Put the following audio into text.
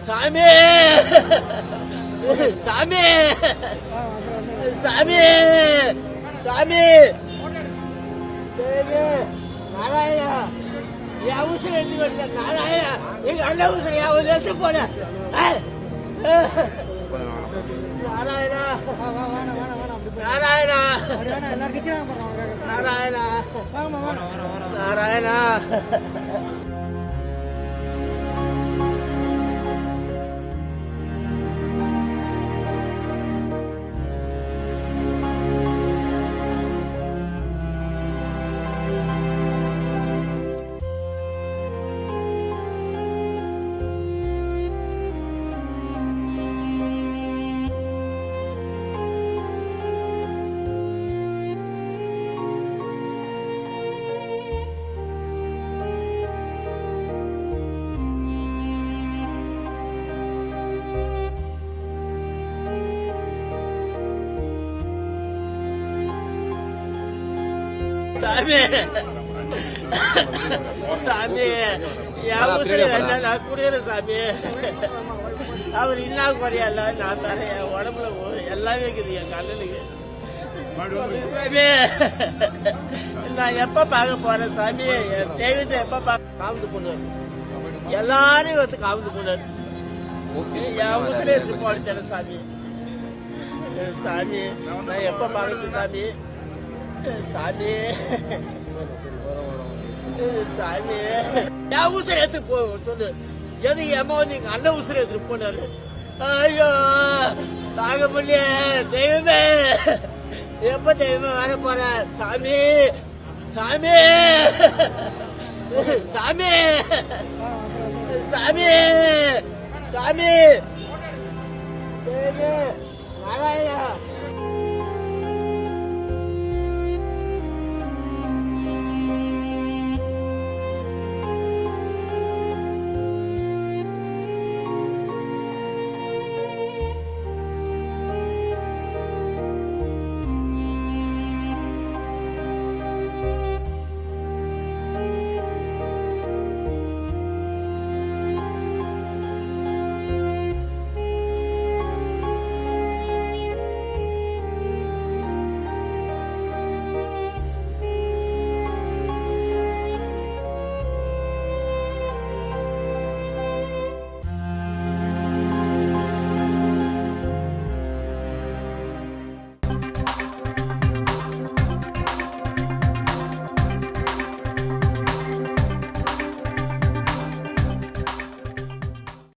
சாமி சாமி சாமி சாமி நாராயணா என் உசுரை எடுத்து நாராயணா எங்க அண்ணன் உசுரை என் எடுத்து போன நாராயணா நாராயணா நாராயணா நாராயணா சாமி சாமி என் உசுரை வேண்டாம் நான் குடிக்கிறேன் சாமி அவர் இன்னா குறையல்ல நான் தரேன் என் உடம்புல எல்லாமே இருக்குது என் கண்ணனுக்கு சாமி நான் எப்ப பார்க்க போறேன் சாமி என் தெய்வத்தை எப்ப பார்க்க காமிட்டு போனார் எல்லாரையும் வந்து காமிட்டு போனார் என் உசுரை எடுத்து போன தரேன் சாமி சாமி நான் எப்ப பார்க்கறது சாமி சாமி சாமி என் உசுரை எடுத்துட்டு போ சொல்லு எதுக்கு எம்மா வந்து எங்க அண்ணன் உசுரை எடுத்துட்டு போனாரு ஐயோ சாக முடிய தெய்வமே எப்ப தெய்வமே வர போற சாமி சாமி சாமி சாமி சாமி